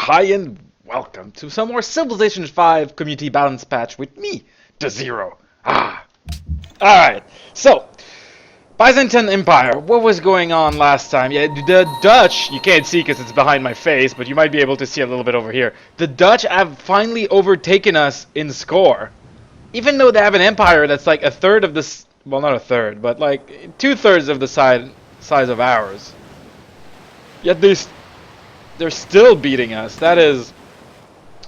hi and welcome to some more Civilization 5 community balance patch with me, Dozero. Alright, so, Byzantine Empire, what was going on last time? Yeah, the Dutch, you can't see because it's behind my face, but you might be able to see a little bit over here. The Dutch have finally overtaken us in score. Even though they have an empire that's like a third of this, well not a third, but like 2/3 of the size of ours. Yet they're still beating us. That is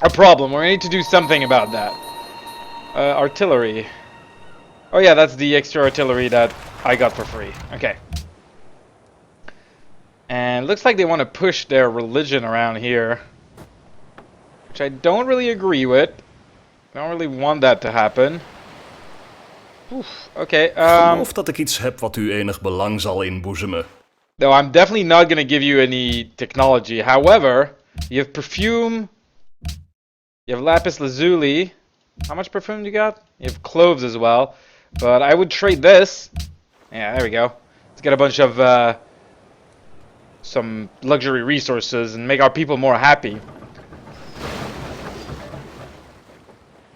a problem. We need to do something about that. Artillery. Oh yeah, that's the extra artillery that I got for free. Okay. And it looks like they want to push their religion around here, which I don't really agree with. I don't really want that to happen. Oof, okay, Geloof dat ik iets heb wat u enig belang zal inboezemen. No, I'm definitely not going to give you any technology. However, you have perfume. You have lapis lazuli. How much perfume do you got? You have cloves as well. But I would trade this. Yeah, there we go. Let's get a bunch of some luxury resources and make our people more happy.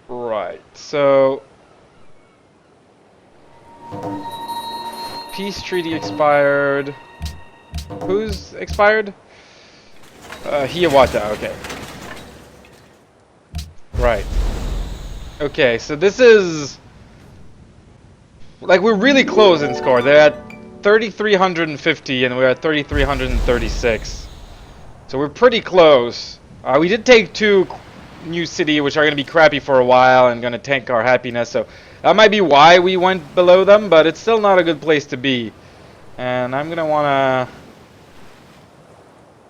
Right, so peace treaty expired. Who's expired? Hiawatha, okay. Right. Okay, so this is like we're really close in score. They're at 3,350 and we're at 3,336. So we're pretty close. We did take 2 new city, which are going to be crappy for a while and going to tank our happiness. So that might be why we went below them, but it's still not a good place to be. And I'm going to want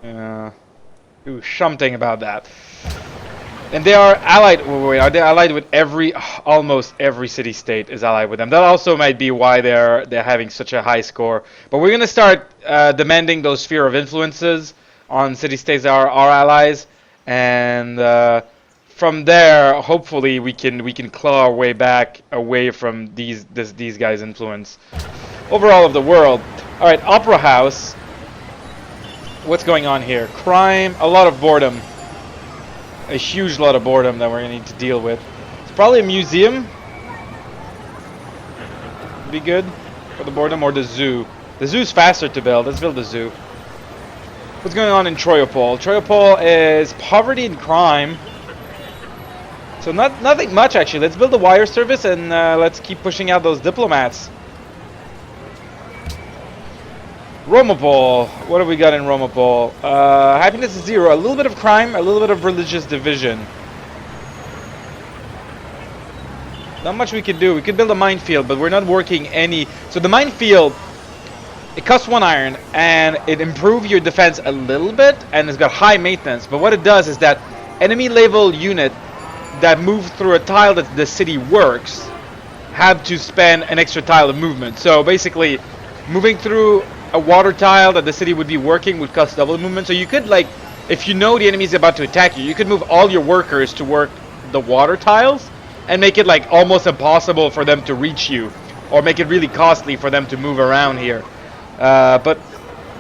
to do something about that. And they are allied. Wait, are they allied with almost every city-state is allied with them? That also might be why they're having such a high score. But we're gonna start demanding those sphere of influences on city-states that are our allies, and from there, hopefully, we can claw our way back away from these guys' influence overall of the world. All right, Opera House. What's going on here? Crime, a lot of boredom. A huge lot of boredom that we're going to need to deal with. It's probably a museum. Would be good for the boredom, or the zoo. The zoo's faster to build. Let's build the zoo. What's going on in Troyopol? Troyopol is poverty and crime. So nothing much actually. Let's build a wire service and let's keep pushing out those diplomats. Romapol. What have we got in Romapol? Happiness is 0. A little bit of crime, a little bit of religious division. Not much we could do. We could build a minefield, but we're not working any. So the minefield, it costs 1 iron, and it improves your defense a little bit, and it's got high maintenance. But what it does is that enemy level unit that move through a tile that the city works have to spend an extra tile of movement. So basically, moving through a water tile that the city would be working would cost double movement. So you could, like, if you know the enemy is about to attack you, you could move all your workers to work the water tiles and make it like almost impossible for them to reach you, or make it really costly for them to move around here.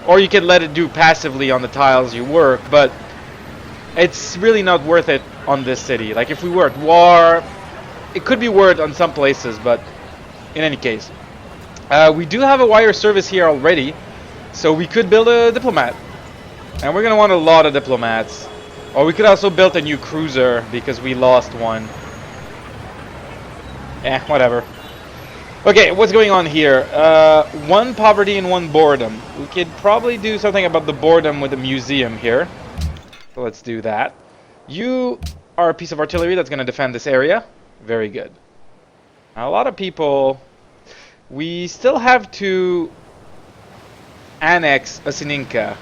Or you can let it do passively on the tiles you work, but it's really not worth it on this city. Like if we worked war, it could be worth on some places, but in any case. We do have a wire service here already, so we could build a diplomat. And we're going to want a lot of diplomats. Or we could also build a new cruiser, because we lost one. Whatever. Okay, what's going on here? 1 poverty and 1 boredom. We could probably do something about the boredom with the museum here. So let's do that. You are a piece of artillery that's going to defend this area. Very good. Now, a lot of people... We still have to annex Asininka.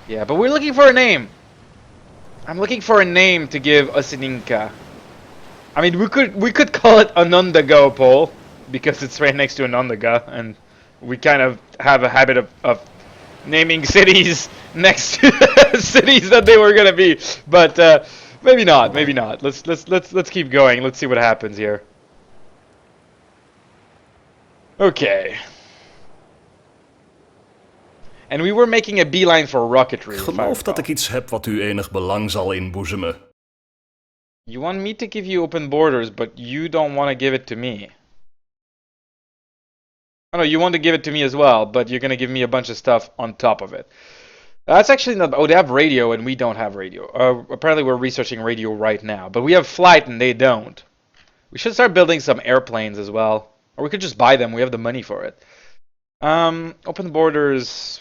Yeah, but we're looking for a name. I'm looking for a name to give Asininka. I mean, we could call it Anandagopol because it's right next to Anandaga, and we kind of have a habit of naming cities next to cities that they were gonna be. But maybe not. Maybe not. Let's keep going. Let's see what happens here. Okay. And we were making a beeline for rocketry. Ik geloof dat ik iets heb wat u enig belang zal inboezemen. You want me to give you open borders, but you don't want to give it to me. Oh no, you want to give it to me as well, but you're gonna give me a bunch of stuff on top of it. That's actually not... Oh, they have radio and we don't have radio. Apparently we're researching radio right now, but we have flight and they don't. We should start building some airplanes as well. Or we could just buy them, we have the money for it. Open borders...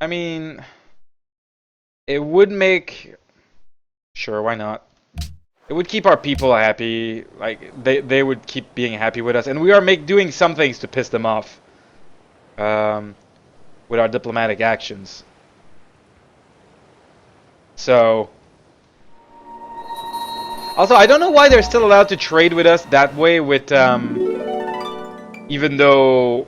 I mean... It would make... Sure, why not? It would keep our people happy. Like, they would keep being happy with us. And we are doing some things to piss them off. With our diplomatic actions. So... Also, I don't know why they're still allowed to trade with us that way with, even though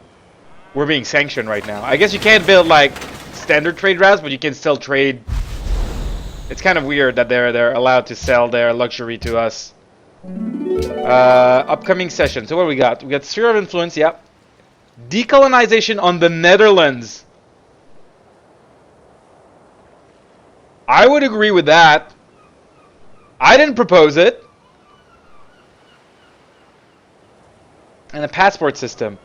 we're being sanctioned right now. I guess you can't build, like, standard trade routes, but you can still trade. It's kind of weird that they're allowed to sell their luxury to us. Upcoming session. So what do we got? We got Sphere of Influence, yep. Decolonization on the Netherlands. I would agree with that. I didn't propose it. And a passport system.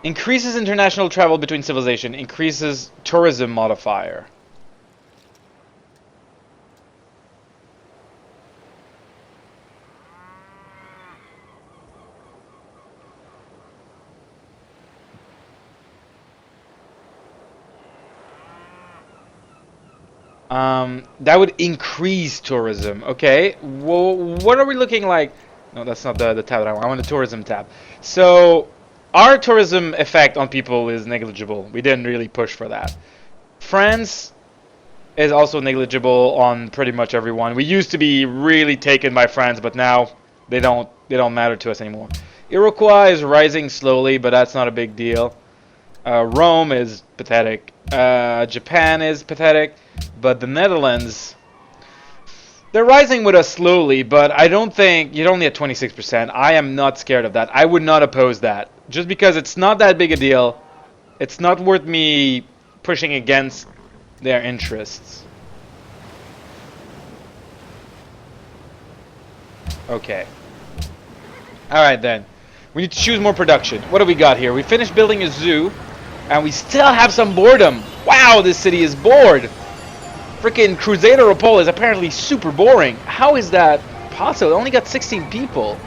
Increases international travel between civilization. Increases tourism modifier. That would increase tourism. Okay. Well, what are we looking like? No, that's not the tab that I want. I want the tourism tab. So, our tourism effect on people is negligible. We didn't really push for that. France is also negligible on pretty much everyone. We used to be really taken by France, but now they don't matter to us anymore. Iroquois is rising slowly, but that's not a big deal. Rome is pathetic. Japan is pathetic. But the Netherlands, they're rising with us slowly, but I don't think... You're only at 26%. I am not scared of that. I would not oppose that. Just because it's not that big a deal. It's not worth me pushing against their interests. Okay. Alright then. We need to choose more production. What do we got here? We finished building a zoo, and we still have some boredom. Wow, this city is bored. Freaking Dozero is apparently super boring. How is that possible? It only got 16 people.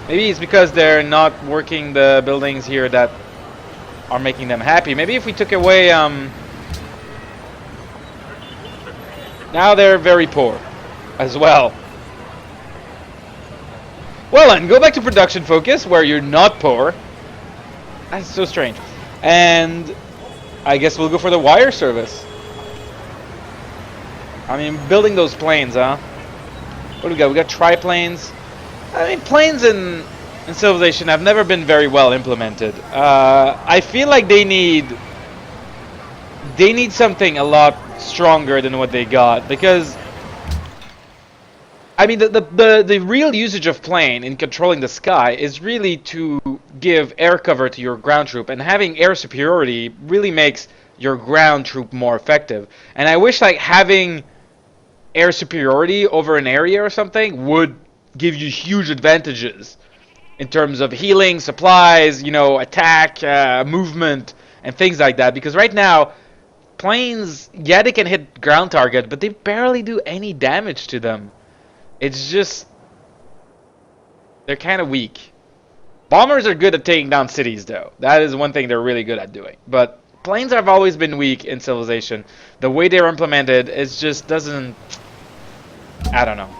Maybe it's because they're not working the buildings here that are making them happy. Maybe if we took away... Now they're very poor as well. Well then, go back to production focus where you're not poor. That's so strange. And I guess we'll go for the wire service. I mean, building those planes, huh? What do we got? We got triplanes. I mean, planes in Civilization have never been very well implemented. I feel like they need something a lot stronger than what they got, because I mean, the real usage of plane in controlling the sky is really to give air cover to your ground troop, and having air superiority really makes your ground troop more effective. And I wish like having air superiority over an area or something would give you huge advantages in terms of healing, supplies, you know, attack, movement, and things like that. Because right now, planes, yeah, they can hit ground target, but they barely do any damage to them. It's just... they're kind of weak. Bombers are good at taking down cities, though. That is one thing they're really good at doing. But planes have always been weak in Civilization. The way they're implemented, it just doesn't... I don't know.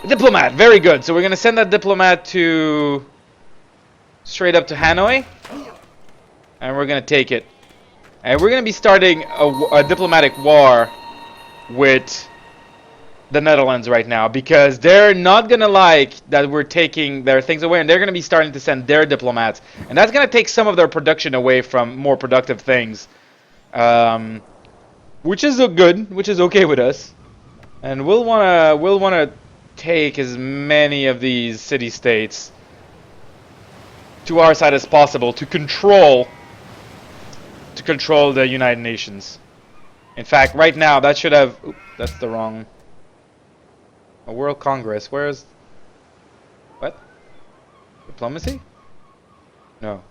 Diplomat, very good. So we're going to send that diplomat to... straight up to Hanoi. And we're going to take it. And we're going to be starting a diplomatic war with the Netherlands right now, because they're not going to like that we're taking their things away, and they're going to be starting to send their diplomats. And that's going to take some of their production away from more productive things. Which is good, which is okay with us. And we'll want to take as many of these city-states to our side as possible to control the United Nations. In fact, right now that should have. Oop, that's the wrong. A World Congress. Where's what? Diplomacy? No.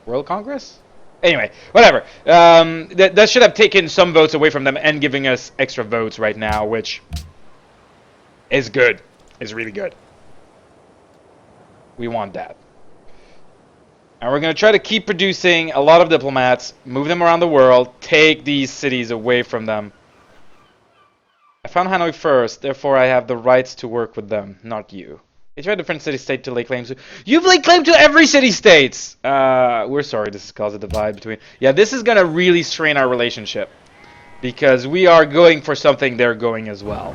World Congress? Anyway, whatever. That should have taken some votes away from them and giving us extra votes right now, which is good. Is really good. We want that. And we're going to try to keep producing a lot of diplomats, move them around the world, take these cities away from them. I found Hanoi first, therefore I have the rights to work with them, not you. It's a different city-state to lay claim to. You've laid claim to every city-states! We're sorry, this has caused a divide between... Yeah, this is going to really strain our relationship. Because we are going for something they're going as well.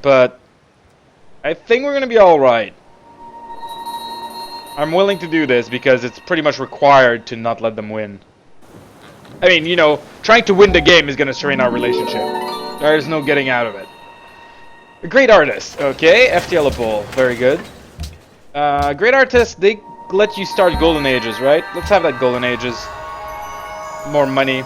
But I think we're going to be alright. I'm willing to do this because it's pretty much required to not let them win. I mean, you know, trying to win the game is going to strain our relationship. There's no getting out of it. A great artist. Okay, FTL Apol. Very good. Great artist, they let you start golden ages, right? Let's have that golden ages. More money.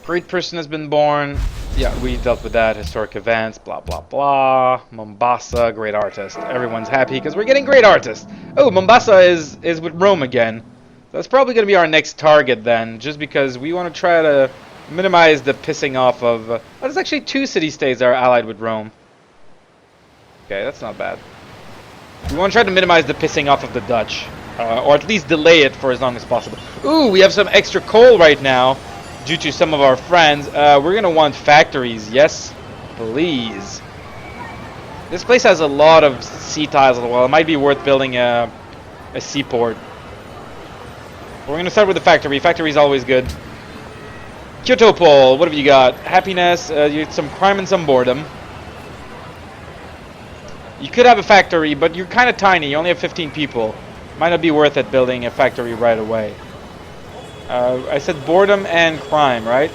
Great person has been born. Yeah, we dealt with that. Historic events, blah, blah, blah. Mombasa, great artist. Everyone's happy because we're getting great artists. Oh, Mombasa is with Rome again. That's probably going to be our next target then, just because we want to try to minimize the pissing off of... oh, there's actually 2 city-states that are allied with Rome. Okay, that's not bad. We want to try to minimize the pissing off of the Dutch. Or at least delay it for as long as possible. Ooh, we have some extra coal right now. Due to some of our friends, we're going to want factories. Yes, please. This place has a lot of sea tiles as well. It might be worth building a seaport. We're going to start with the factory. Factory is always good. Kyoto Pole, what have you got? Happiness, you some crime and some boredom. You could have a factory, but you're kind of tiny. You only have 15 people. Might not be worth it building a factory right away. I said boredom and crime, right?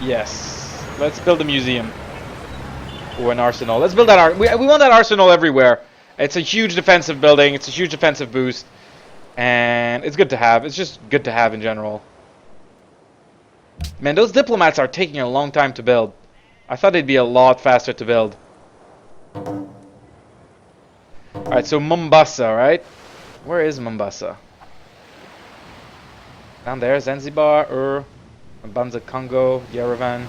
Yes. Let's build a museum. Or an arsenal. Let's build that we want that arsenal everywhere. It's a huge defensive building. It's a huge defensive boost. And it's good to have. It's just good to have in general. Man, those diplomats are taking a long time to build. I thought they'd be a lot faster to build. Alright, so Mombasa, right? Where is Mombasa? Down there, Zanzibar, Mbanza, Congo, Yerevan,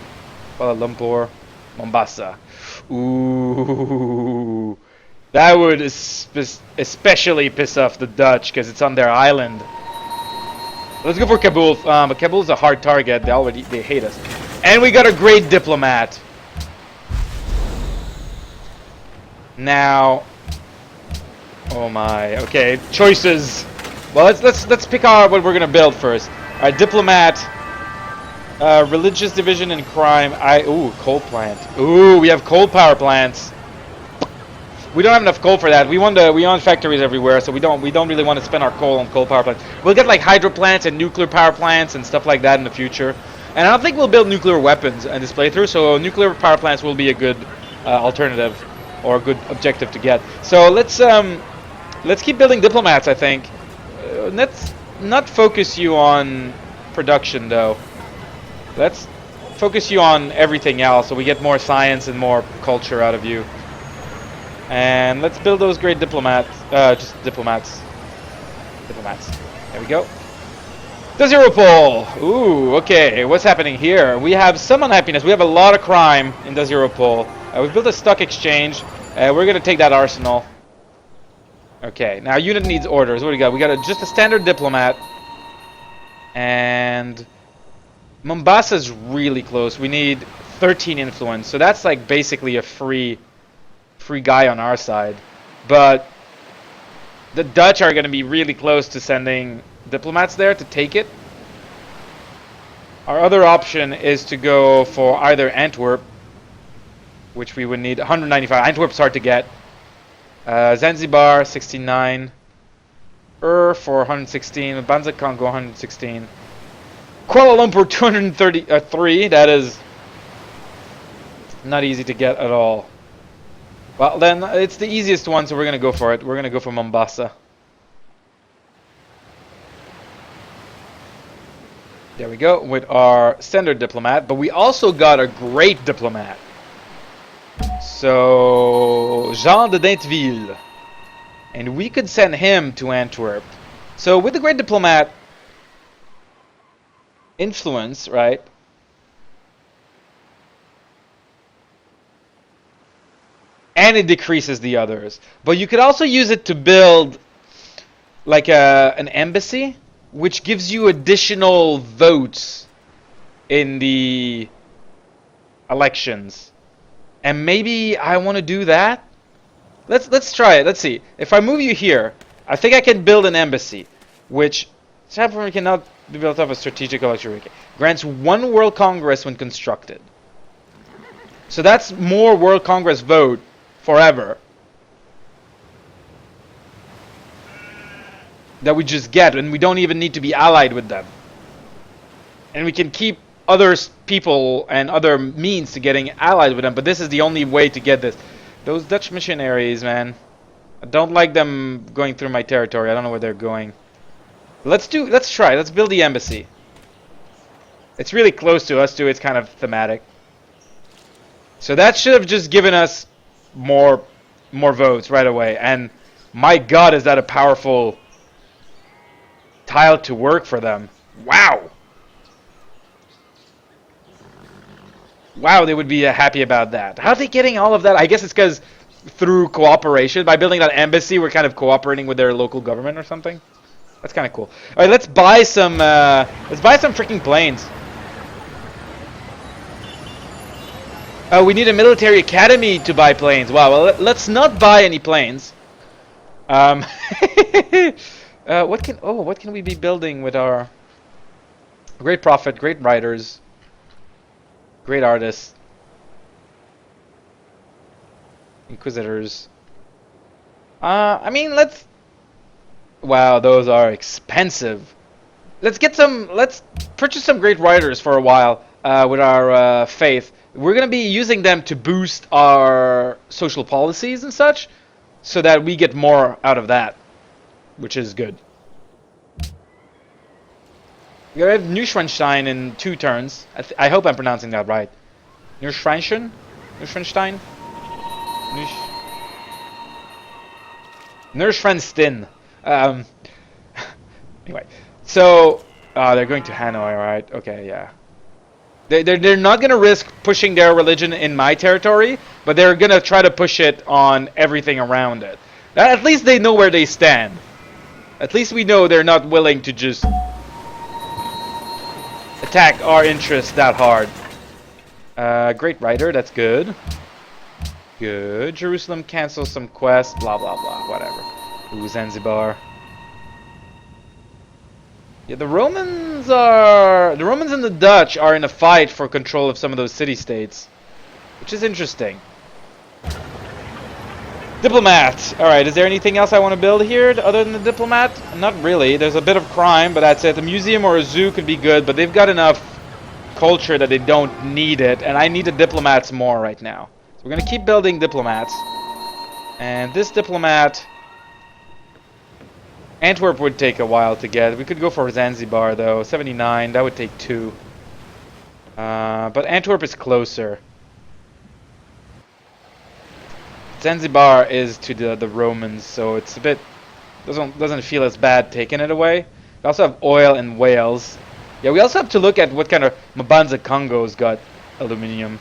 Kuala Lumpur, Mombasa. Ooh, that would especially piss off the Dutch because it's on their island. Let's go for Kabul, but Kabul's a hard target. They hate us, and we got a great diplomat. Now, oh my, okay, choices. Well, let's pick out what we're gonna build first. All right, diplomat, religious division and crime. Ooh, coal plant. Ooh, we have coal power plants. We don't have enough coal for that. We want factories everywhere, so we don't really want to spend our coal on coal power plants. We'll get like hydro plants and nuclear power plants and stuff like that in the future. And I don't think we'll build nuclear weapons in this playthrough, so nuclear power plants will be a good alternative or a good objective to get. So let's keep building diplomats, I think. Let's not focus you on production, though. Let's focus you on everything else so we get more science and more culture out of you. And let's build those great diplomats. Just diplomats. Diplomats. There we go. Dozero Pole. Ooh, okay. What's happening here? We have some unhappiness. We have a lot of crime in Dozero Pole. We've built a stock exchange. We're going to take that arsenal. Okay, now unit needs orders. What do we got? We got just a standard diplomat. And Mombasa's really close. We need 13 influence. So that's like basically a free guy on our side. But the Dutch are going to be really close to sending diplomats there to take it. Our other option is to go for either Antwerp, which we would need 195. Antwerp's hard to get. Zanzibar 69, for 116, Banza Congo 116, Kuala Lumpur 233. That is not easy to get at all. Well, then it's the easiest one, so we're gonna go for it. We're gonna go for Mombasa. There we go, with our standard diplomat, but we also got a great diplomat. So, Jean de Dainteville. And we could send him to Antwerp. So, with the great diplomat, influence, right? And it decreases the others. But you could also use it to build like an embassy, which gives you additional votes in the elections. And maybe I want to do that. Let's try it. Let's see. If I move you here, I think I can build an embassy, which Saffron cannot be built off a strategic luxury. Grants 1 World Congress when constructed. So that's more World Congress vote forever that we just get, and we don't even need to be allied with them. And we can keep other people and other means to getting allied with them, but this is the only way to get this. Those Dutch missionaries, man, I don't like them going through my territory. I don't know where they're going. Let's try. Let's build the embassy. It's really close to us too. It's kind of thematic. So that should have just given us more votes right away. And my God, is that a powerful tile to work for them? Wow. Wow, they would be happy about that. How are they getting all of that? I guess it's because through cooperation. By building that embassy, we're kind of cooperating with their local government or something. That's kind of cool. All right, let's buy some freaking planes. Oh, we need a military academy to buy planes. Wow, well, let's not buy any planes. What can we be building with our great prophet, great writers, great artists, inquisitors? I mean, let's. Wow, those are expensive. Let's purchase some great writers for a while with our faith. We're gonna be using them to boost our social policies and such, so that we get more out of that, which is good. We have Neuschwanstein in 2 turns. I hope I'm pronouncing that right. Neuschwanstein? Neuschwanstein? Neuschwanstein. Anyway, so they're going to Hanoi, right? Okay, yeah. They're not gonna risk pushing their religion in my territory, but they're gonna try to push it on everything around it. At least they know where they stand. At least we know they're not willing to just attack our interests that hard. Great writer, that's good. Good. Jerusalem cancels some quests, blah blah blah, whatever. Ooh, Zanzibar. Yeah, the Romans and the Dutch are in a fight for control of some of those city-states, which is interesting. Diplomat. Alright, is there anything else I want to build here other than the diplomat? Not really. There's a bit of crime, but that's it. A museum or a zoo could be good, but they've got enough culture that they don't need it, and I need the diplomats more right now. So we're going to keep building diplomats. And this diplomat... Antwerp would take a while to get. We could go for Zanzibar, though. 79, that would take 2. But Antwerp is closer. Zanzibar is to the Romans, so it's a bit... Doesn't feel as bad taking it away. We also have oil in Wales. Yeah, we also have to look at what kind of... Mabanza Congo's got aluminium.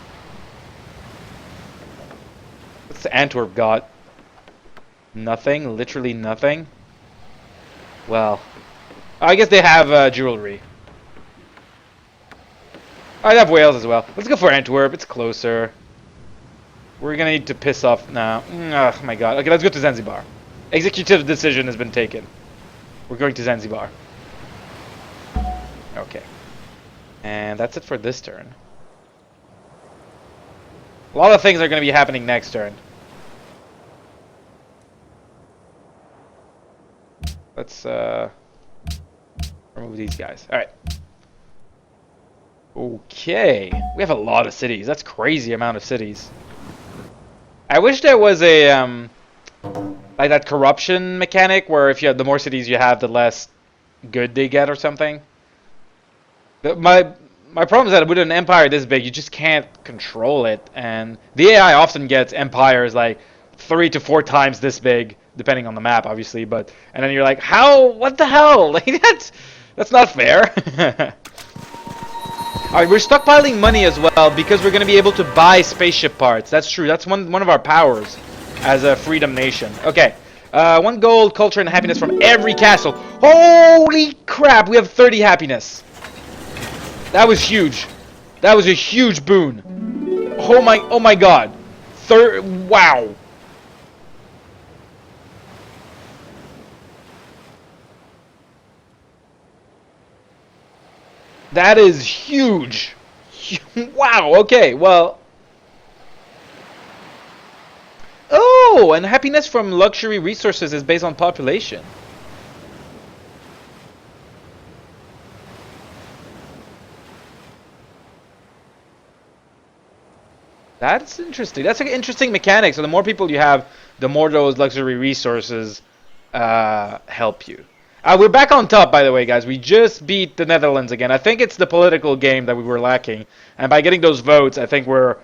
What's Antwerp got? Nothing? Literally nothing? Well, I guess they have jewelry. I'd have Wales as well. Let's go for Antwerp. It's closer. We're gonna need to piss off now. Oh my god. Okay, let's go to Zanzibar. Executive decision has been taken. We're going to Zanzibar. Okay. And that's it for this turn. A lot of things are gonna be happening next turn. Let's remove these guys. Alright. Okay. We have a lot of cities. That's crazy amount of cities. I wish there was a like that corruption mechanic where if you have the more cities you have, the less good they get or something. My problem is that with an empire this big, you just can't control it, and the AI often gets empires like 3 to 4 times this big, depending on the map, obviously. But and then you're like, how? What the hell? Like that's not fair. All right, we're stockpiling money as well because we're going to be able to buy spaceship parts. That's true. That's one of our powers as a freedom nation. Okay. 1 gold, culture, and happiness from every castle. Holy crap, we have 30 happiness. That was huge. That was a huge boon. Oh my god. Wow. That is huge. Wow, okay, well. Oh, and happiness from luxury resources is based on population. That's interesting. That's an interesting mechanic. So the more people you have, the more those luxury resources help you. We're back on top, by the way, guys. We just beat the Netherlands again. I think it's the political game that we were lacking, and by getting those votes, I think we're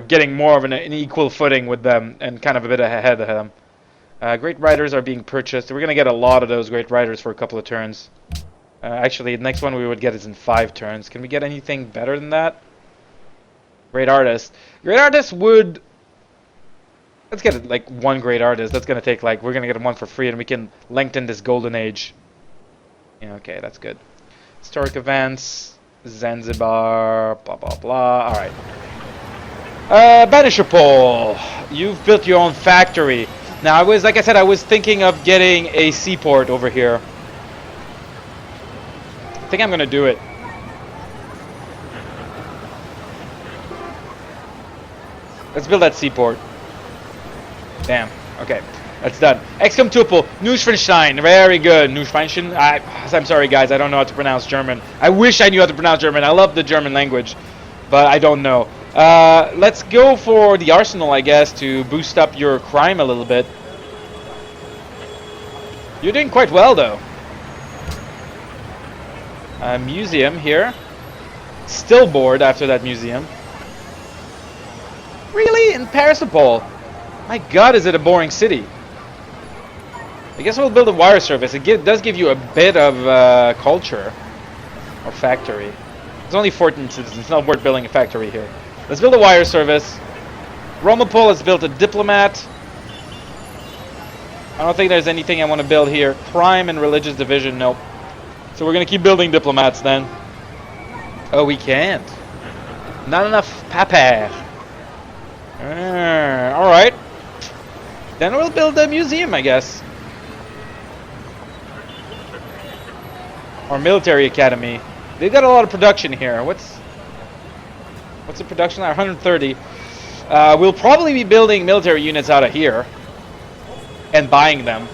getting more of an equal footing with them and kind of a bit ahead of them. Great riders are being purchased. We're gonna get a lot of those great riders for a couple of turns. Actually, the next one we would get is in 5 turns. Can we get anything better than that? Great artist. Great artist would. Let's get like 1 great artist. That's gonna take like we're gonna get 1 for free, and we can lengthen this golden age. Yeah, okay, that's good. Historic events, Zanzibar, blah blah blah. All right. Banisher Pole. You've built your own factory. Now like I said, I was thinking of getting a seaport over here. I think I'm gonna do it. Let's build that seaport. Damn. Okay. That's done. Excom Tuple. Neuschwanstein. Very good. Neuschwanstein. I'm sorry, guys. I don't know how to pronounce German. I wish I knew how to pronounce German. I love the German language. But I don't know. Let's go for the arsenal, I guess, to boost up your crime a little bit. You're doing quite well, though. Museum here. Still bored after that museum. Really? In Parisopol? My god, is it a boring city. I guess we'll build a wire service. It does give you a bit of culture. Or factory. It's only 14 citizens. It's not worth building a factory here. Let's build a wire service. Romapol has built a diplomat. I don't think there's anything I want to build here. Crime and religious division, nope. So we're going to keep building diplomats then. Oh, we can't. Not enough paper. Alright. Then we'll build a museum, I guess. Or military academy. They've got a lot of production here. What's the production? 130. We'll probably be building military units out of here. And buying them.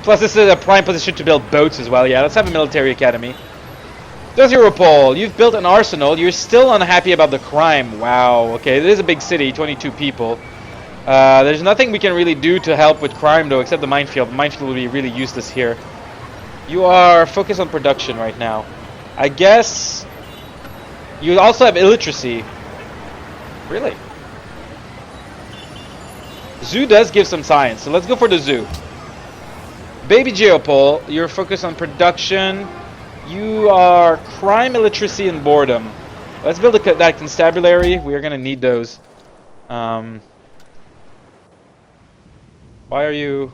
Plus this is a prime position to build boats as well. Yeah, let's have a military academy. Dozero Pole, you've built an arsenal. You're still unhappy about the crime. Wow. Okay, it is a big city, 22 people. There's nothing we can really do to help with crime, though, except the minefield. The minefield will be really useless here. You are focused on production right now. I guess you also have illiteracy. Really? Zoo does give some science, so let's go for the zoo. Baby Geopole, you're focused on production. You are crime, illiteracy, and boredom. Let's build that constabulary. We are going to need those. Why are you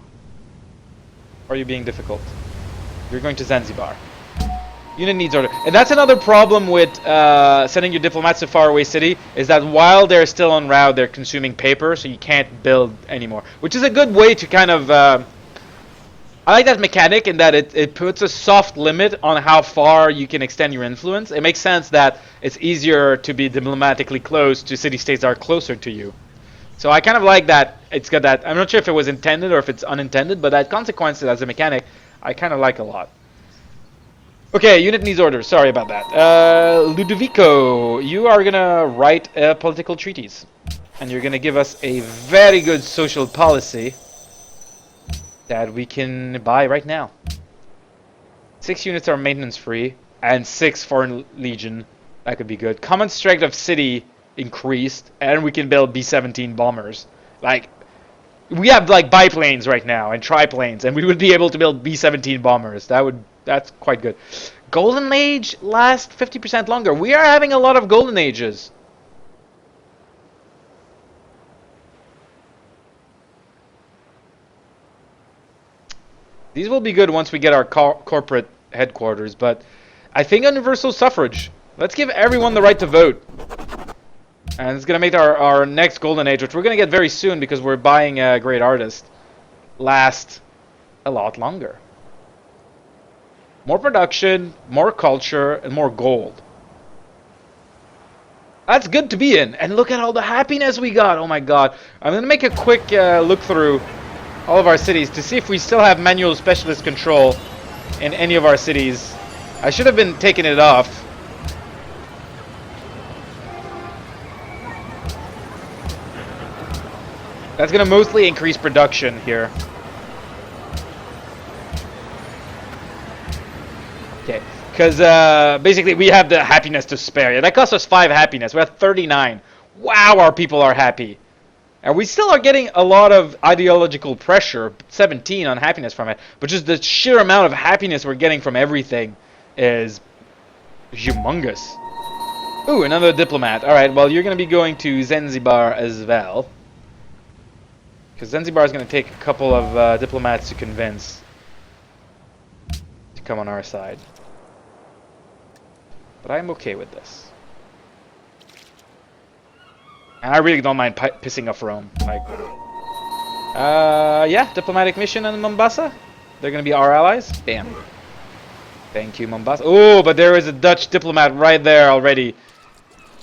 being difficult? You're going to Zanzibar. Unit needs order. And that's another problem with sending your diplomats to faraway city, is that while they're still en route, they're consuming paper, so you can't build anymore. Which is a good way to kind of... I like that mechanic in that it puts a soft limit on how far you can extend your influence. It makes sense that it's easier to be diplomatically close to city-states that are closer to you. So I kind of like that it's got that. I'm not sure if it was intended or if it's unintended, but that consequence as a mechanic, I kind of like a lot. Okay, unit needs orders. Sorry about that. Ludovico, you are gonna write a political treatise. And you're gonna give us a very good social policy that we can buy right now. 6 units are maintenance free, and 6 foreign legion. That could be good. Common strength of city increased, and we can build B-17 bombers. Like, we have like biplanes right now and triplanes, and we would be able to build B-17 bombers. That's quite good. Golden Age lasts 50% longer. We are having a lot of golden ages. These will be good once we get our corporate headquarters, but I think universal suffrage. Let's give everyone the right to vote. And it's going to make our next golden age, which we're going to get very soon because we're buying a great artist, last a lot longer. More production, more culture, and more gold. That's good to be in. And look at all the happiness we got. Oh my god. I'm going to make a quick look through all of our cities to see if we still have manual specialist control in any of our cities. I should have been taking it off. That's going to mostly increase production here. Okay, because basically we have the happiness to spare. Yeah, that cost us 5 happiness. We're at 39. Wow, our people are happy. And we still are getting a lot of ideological pressure, 17 on happiness from it. But just the sheer amount of happiness we're getting from everything is humongous. Ooh, another diplomat. Alright, well, you're going to be going to Zanzibar as well. Because Zanzibar is going to take a couple of diplomats to convince to come on our side. But I'm okay with this. And I really don't mind pissing off Rome. Like, yeah, diplomatic mission in Mombasa. They're gonna be our allies. Damn. Thank you, Mombasa. Oh, but there is a Dutch diplomat right there already.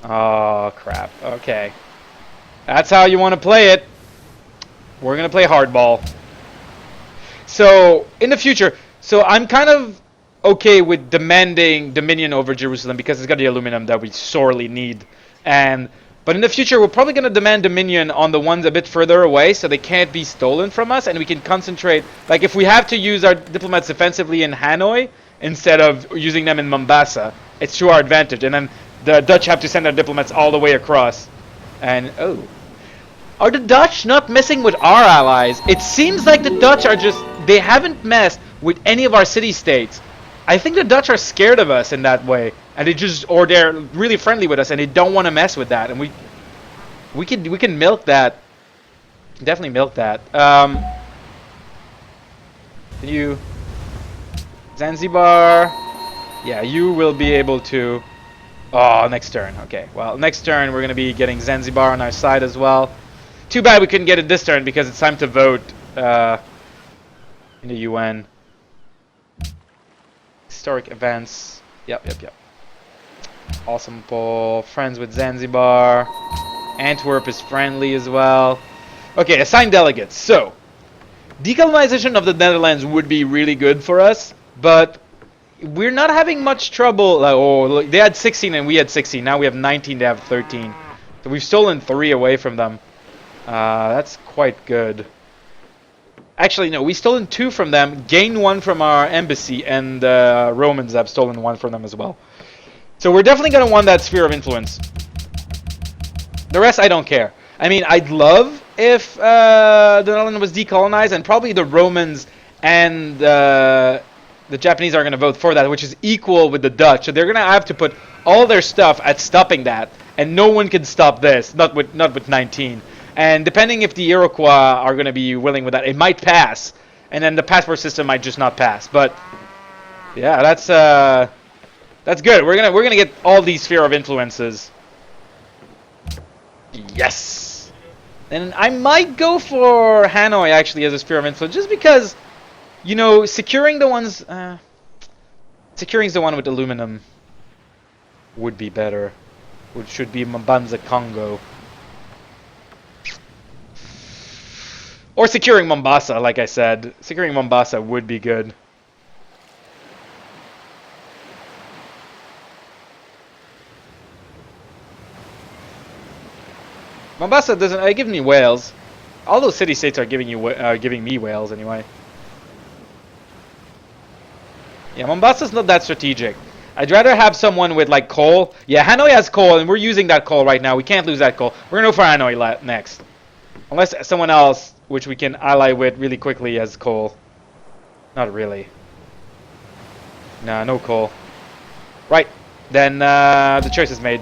Oh, crap. Okay. That's how you want to play it. We're gonna play hardball. So, in the future, so I'm kind of okay with demanding dominion over Jerusalem because it's got the aluminum that we sorely need. But in the future, we're probably going to demand dominion on the ones a bit further away so they can't be stolen from us, and we can concentrate. Like, if we have to use our diplomats defensively in Hanoi instead of using them in Mombasa, it's to our advantage. And then the Dutch have to send their diplomats all the way across. And, oh. Are the Dutch not messing with our allies? It seems like the Dutch are just... They haven't messed with any of our city-states. I think the Dutch are scared of us in that way. And they just, or they're really friendly with us and they don't want to mess with that. And we can milk that. Definitely milk that. You Zanzibar. Yeah, you will be able to. Oh, next turn. Okay. Well, next turn we're gonna be getting Zanzibar on our side as well. Too bad we couldn't get it this turn because it's time to vote in the UN. Historic events. Yep. Awesome poll. Friends with Zanzibar. Antwerp is friendly as well. Okay, assign delegates. So, decolonization of the Netherlands would be really good for us, but we're not having much trouble. Oh, look, they had 16 and we had 16. Now we have 19, they have 13. So we've stolen 3 away from them. That's quite good. Actually, no, we've stolen 2 from them, gained 1 from our embassy, and Romans have stolen 1 from them as well. So we're definitely going to want that sphere of influence. The rest, I don't care. I mean, I'd love if the Netherlands was decolonized, and probably the Romans and the Japanese are going to vote for that, which is equal with the Dutch. So they're going to have to put all their stuff at stopping that, and no one can stop this, not with 19. And depending if the Iroquois are going to be willing with that, it might pass, and then the passport system might just not pass. But yeah, that's good. We're gonna get all these sphere of influences. Yes. And I might go for Hanoi actually as a sphere of influence, just because, you know, securing the one with aluminum would be better. Which should be Mbanza Congo. Or securing Mombasa, like I said. Securing Mombasa would be good. Mombasa doesn't give me whales. All those city-states are giving me whales anyway. Yeah, Mombasa's not that strategic. I'd rather have someone with like coal. Yeah, Hanoi has coal, and we're using that coal right now. We can't lose that coal. We're gonna go for Hanoi next, unless someone else, which we can ally with really quickly, has coal. Not really. Nah, no coal. Right, then the choice is made.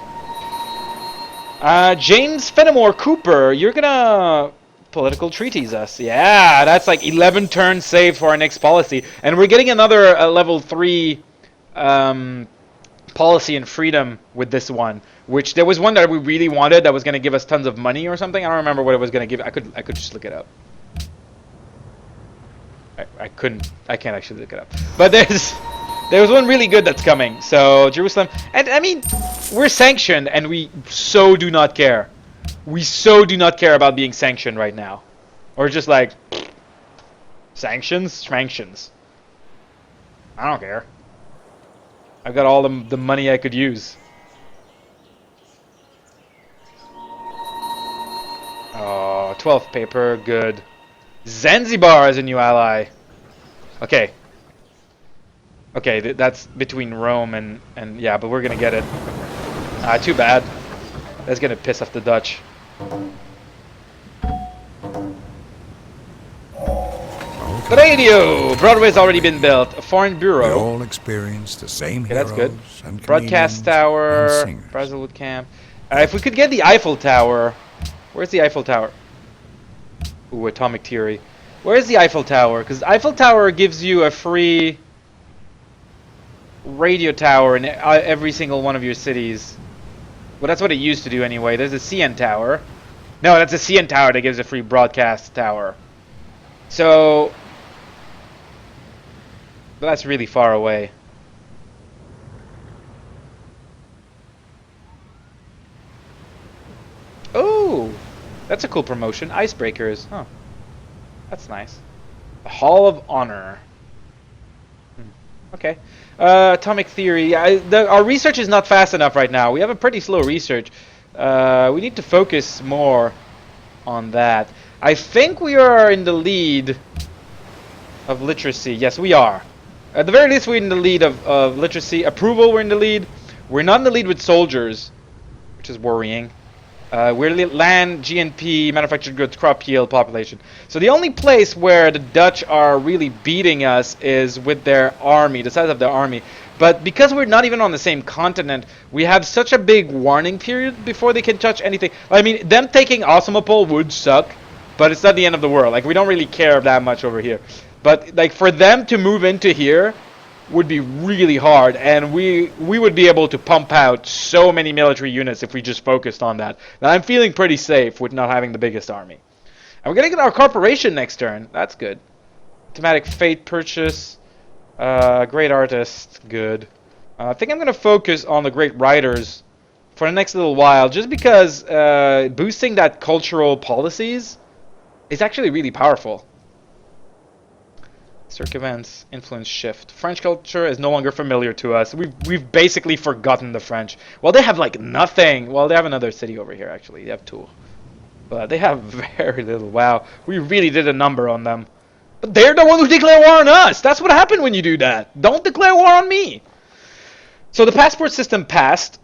James Fenimore Cooper, you're gonna political treaties us. Yeah, that's like 11 turns saved for our next policy. And we're getting another level 3 policy and freedom with this one. Which there was one that we really wanted that was gonna give us tons of money or something. I don't remember what it was gonna give. I could just look it up. I can't actually look it up. But there's one really good that's coming. So Jerusalem, and I mean, we're sanctioned, and we so do not care. We so do not care about being sanctioned right now, or just like sanctions. I don't care. I've got all the money I could use. Oh, 12th paper, good. Zanzibar is a new ally. Okay. Okay, that's between Rome and yeah, but we're gonna get it. Too bad. That's gonna piss off the Dutch. Radio! Broadway's already been built. A foreign bureau. We all experienced the same that's good. and Broadcast tower. Brazzlewood camp. If we could get the Eiffel Tower. Where's the Eiffel Tower? Ooh, atomic theory. Where's the Eiffel Tower? Because Eiffel Tower gives you a free radio tower in every single one of your cities. Well, that's what it used to do anyway. There's a CN Tower. No, that's a CN Tower that gives a free broadcast tower. So but that's really far away. Oh, that's a cool promotion. Icebreakers. Huh. That's nice. The Hall of Honor. Okay. Atomic theory. Our research is not fast enough right now. We have a pretty slow research. We need to focus more on that. I think we are in the lead of literacy. Yes, we are. At the very least, we're in the lead of literacy. Approval, we're in the lead. We're not in the lead with soldiers, which is worrying. We're land, GNP, manufactured goods, crop yield, population. So the only place where the Dutch are really beating us is with their army, the size of their army. But because we're not even on the same continent, we have such a big warning period before they can touch anything. I mean, them taking Osimopol would suck, but it's not the end of the world. Like, we don't really care that much over here. But like, for them to move into here would be really hard, and we would be able to pump out so many military units if we just focused on that. Now I'm feeling pretty safe with not having the biggest army. And we're gonna get our corporation next turn. That's good. Thematic fate purchase. Great artist. Good. I think I'm gonna focus on the great writers for the next little while, just because boosting that cultural policies is actually really powerful. Circumvents, influence shift. French culture is no longer familiar to us. We've basically forgotten the French. Well, they have like nothing. Well, they have another city over here actually. They have two, but they have very little. Wow, we really did a number on them. But they're the one who declare war on us. That's what happened when you do that. Don't declare war on me. So the passport system passed.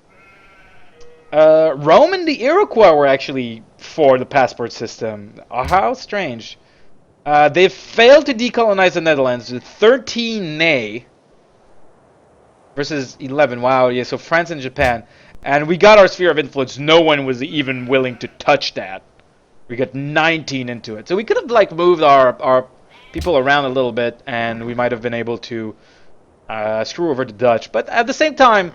Rome and the Iroquois were actually for the passport system. How strange. They've failed to decolonize the Netherlands with 13 nay versus 11. Wow, yeah, so France and Japan. And we got our sphere of influence. No one was even willing to touch that. We got 19 into it. So we could have like moved our people around a little bit, and we might have been able to screw over the Dutch. But at the same time,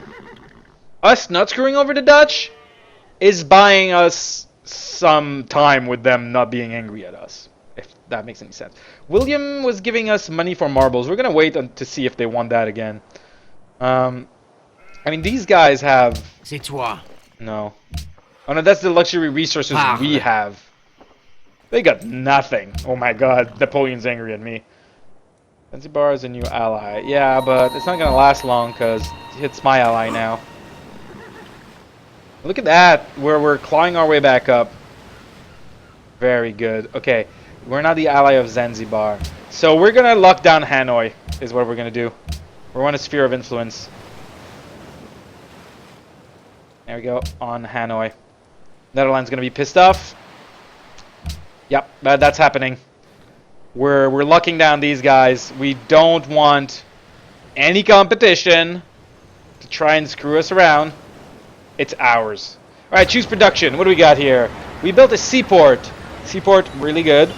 us not screwing over the Dutch is buying us some time with them not being angry at us. If that makes any sense. William was giving us money for marbles. We're gonna wait to see if they want that again. I mean, these guys have. C'est toi. No. Oh no, that's the luxury resources we have. They got nothing. Oh my God, Napoleon's angry at me. Zanzibar is a new ally. Yeah, but it's not gonna last long because it's my ally now. Look at that, where we're clawing our way back up. Very good. Okay, we're now the ally of Zanzibar. So we're gonna lock down Hanoi, is what we're gonna do. We're on a sphere of influence. There we go, on Hanoi. Netherlands gonna be pissed off. Yep, that's happening. We're locking down these guys. We don't want any competition to try and screw us around. It's ours. Alright, choose production. What do we got here? We built a seaport. Seaport, really good.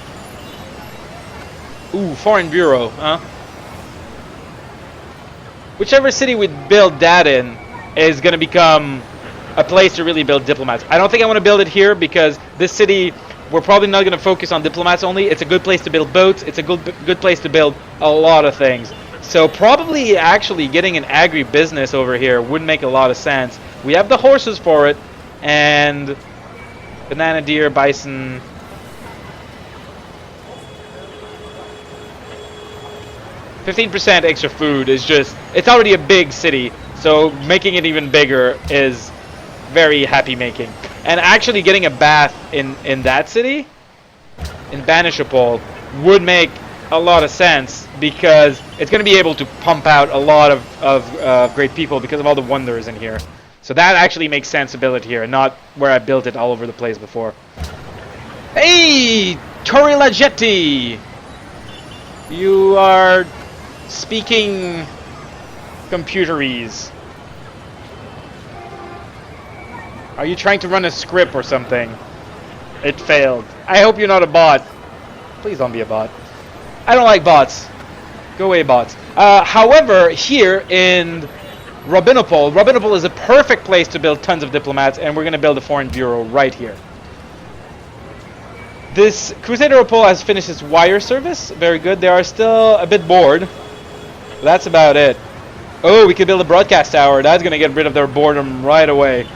Ooh, foreign bureau, huh? Whichever city we build that in is going to become a place to really build diplomats. I don't think I want to build it here because this city, we're probably not going to focus on diplomats only. It's a good place to build boats. It's a good place to build a lot of things. So probably actually getting an agribusiness over here would make a lot of sense. We have the horses for it, and banana, deer, bison. %15 extra food is just, it's already a big city, so making it even bigger is very happy making. And actually getting a bath in that city, in Banishapol, would make a lot of sense because it's going to be able to pump out a lot of great people because of all the wonders in here. So that actually makes sense to build it here, not where I built it all over the place before. Hey, Tori Lagetti! You are speaking computerese. Are you trying to run a script or something? It failed. I hope you're not a bot. Please don't be a bot. I don't like bots. Go away, bots. However, here in Rabinopol is a perfect place to build tons of diplomats, and we're going to build a foreign bureau right here. This Crusaderopol has finished its wire service. Very good. They are still a bit bored. That's about it. Oh, we could build a broadcast tower. That's going to get rid of their boredom right away.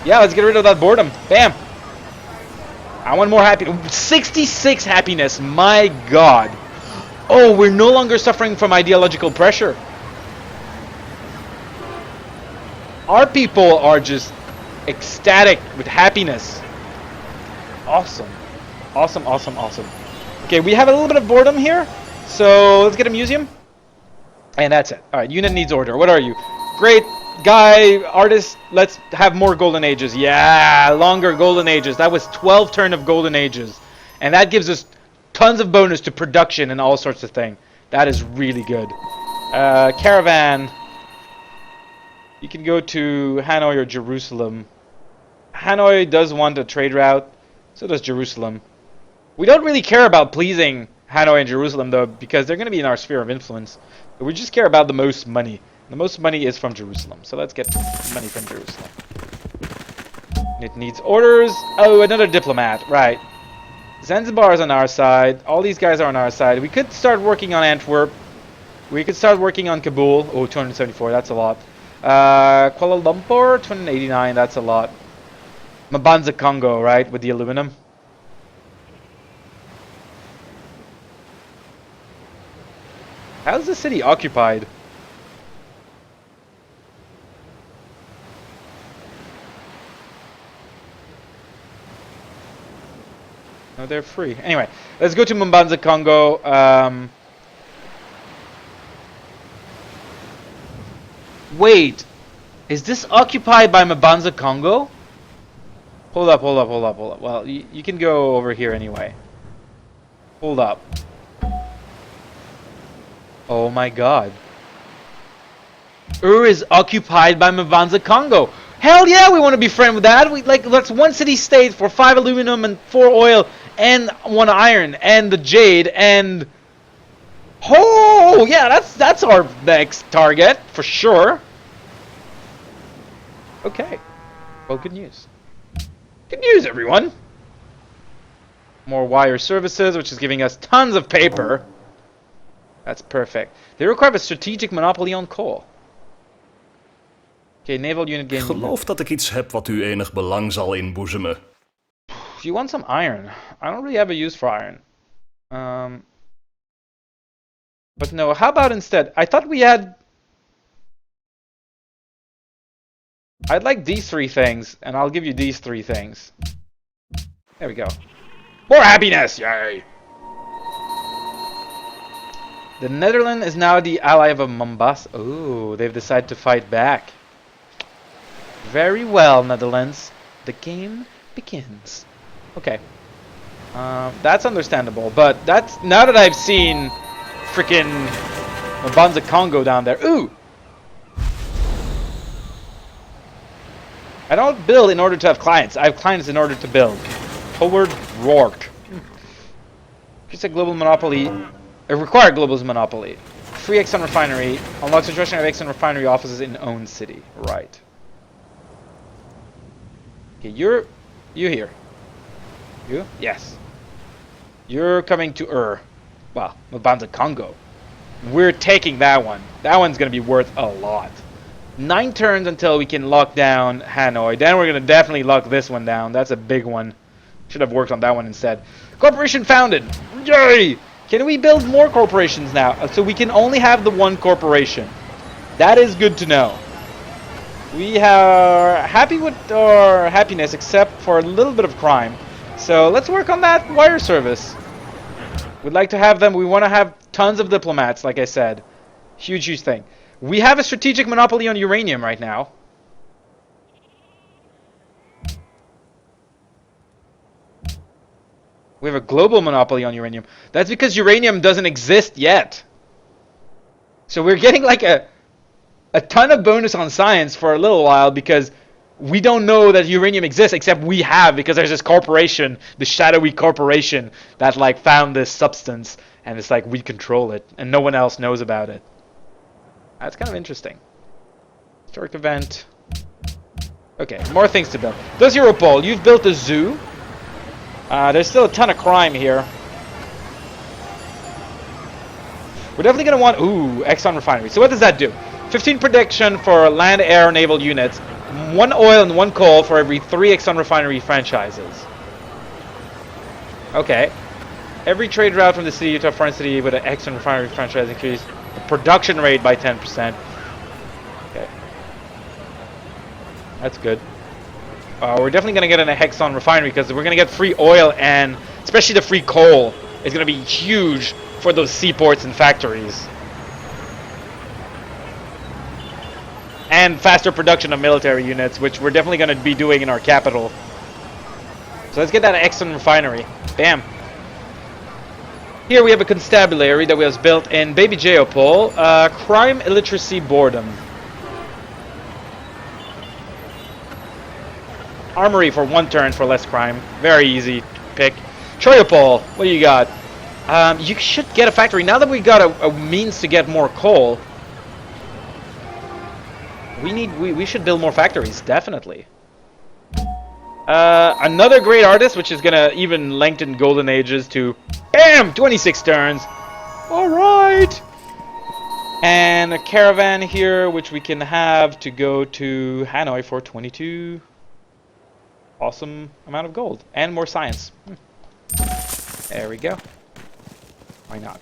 Yeah, let's get rid of that boredom. Bam. I want more happiness. 66 happiness. My God. Oh, we're no longer suffering from ideological pressure. Our people are just ecstatic with happiness. Awesome. Awesome, awesome, awesome. Okay, we have a little bit of boredom here. So let's get a museum. And that's it. Alright, unit needs order. What are you? Great guy, artist. Let's have more golden ages. Yeah, longer golden ages. That was 12 turn of golden ages. And that gives us tons of bonus to production and all sorts of things. That is really good. Caravan. You can go to Hanoi or Jerusalem. Hanoi does want a trade route. So does Jerusalem. We don't really care about pleasing Hanoi and Jerusalem, though, because they're going to be in our sphere of influence. But we just care about the most money. The most money is from Jerusalem. So let's get money from Jerusalem. It needs orders. Oh, another diplomat. Right. Zanzibar is on our side. All these guys are on our side. We could start working on Antwerp. We could start working on Kabul. Oh, 274. That's a lot. Kuala Lumpur, 289. That's a lot. Mabanza Congo, right, with the aluminum. How's the city occupied? No, they're free. Anyway, let's go to Mbanza Congo. Wait, is this occupied by Mbanza Congo? Hold up, hold up, hold up, hold up. Well, you can go over here anyway. Hold up. Oh my God. Is occupied by Mbanza Congo. Hell yeah, we want to be friends with that. That's one city-state for 5 aluminum and 4 oil and 1 iron and the jade and... Oh, yeah, that's our next target for sure. Okay. Well, good news. Good news, everyone. More wire services, which is giving us tons of paper. That's perfect. They require a strategic monopoly on coal. Okay, naval unit Ik gain. geloof dat ik iets heb wat u enig belang zal inboezemen. You want some iron? I don't really have a use for iron. But no, how about instead? I thought we had... I'd like these 3 things, and I'll give you these 3 things. There we go. More happiness! Yay! The Netherlands is now the ally of Mombasa. Ooh, they've decided to fight back. Very well, Netherlands. The game begins. Okay. That's understandable, but that's... Now that I've seen freaking Mbanza Congo down there. Ooh! I don't build in order to have clients. I have clients in order to build. Howard Rourke. It's a global monopoly. A required global monopoly. Free Exxon refinery. Unlocks construction of Exxon refinery offices in own city. Right. Okay, you here. You? Yes. You're coming to well, Mbanza Congo. We're taking that one. That one's gonna be worth a lot. 9 turns until we can lock down Hanoi. Then we're gonna definitely lock this one down. That's a big one. Should have worked on that one instead. Corporation founded. Yay! Can we build more corporations now? So we can only have the one corporation. That is good to know. We are happy with our happiness except for a little bit of crime. So let's work on that wire service. We'd like to have them. We want to have tons of diplomats, like I said. Huge, huge thing. We have a strategic monopoly on uranium right now. We have a global monopoly on uranium. That's because uranium doesn't exist yet. So we're getting like a ton of bonus on science for a little while because we don't know that uranium exists, except we have, because there's this corporation, the shadowy corporation that like found this substance, and it's like we control it and no one else knows about it. That's kind of interesting. Historic event. Okay, more things to build. Dozero, you've built a zoo. There's still a ton of crime here. We're definitely going to want... Ooh, Exxon refinery. So what does that do? 15 prediction for land, air, naval units. 1 oil and 1 coal for every 3 Exxon refinery franchises. Okay. Every trade route from the city to a foreign city with an Exxon refinery franchise increase the production rate by 10%. Okay. That's good. We're definitely going to get an Exxon refinery because we're going to get free oil, and especially the free coal is going to be huge for those seaports and factories. And faster production of military units, which we're definitely going to be doing in our capital. So let's get that Exxon refinery. Bam. Here we have a constabulary that was built in Baby Jeopol. Crime, illiteracy, boredom. Armory for 1 turn for less crime. Very easy pick. Troyopol, what do you got? You should get a factory. Now that we got a means to get more coal, we should build more factories, definitely. Another great artist, which is gonna even lengthen golden ages to BAM! 26 turns. Alright. And a caravan here, which we can have to go to Hanoi for 22. Awesome amount of gold. And more science. There we go. Why not?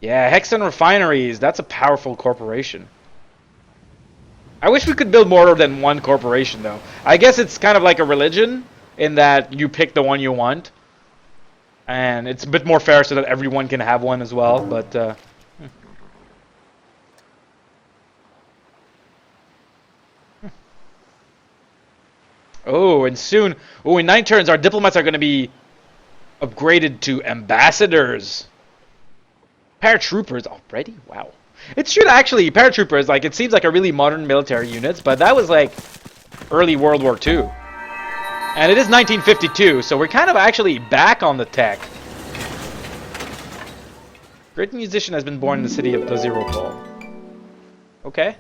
Yeah, Hexen Refineries. That's a powerful corporation. I wish we could build more than 1 corporation, though. I guess it's kind of like a religion, in that you pick the one you want. And it's a bit more fair so that everyone can have one as well, but... Oh, and soon... Oh, in 9 turns, our diplomats are going to be upgraded to ambassadors. Paratroopers already? Wow. It should actually... Paratroopers, like, it seems like a really modern military units, but that was, like, early World War II. And it is 1952, so we're kind of actually back on the tech. Great musician has been born in the city of Dozero. Okay.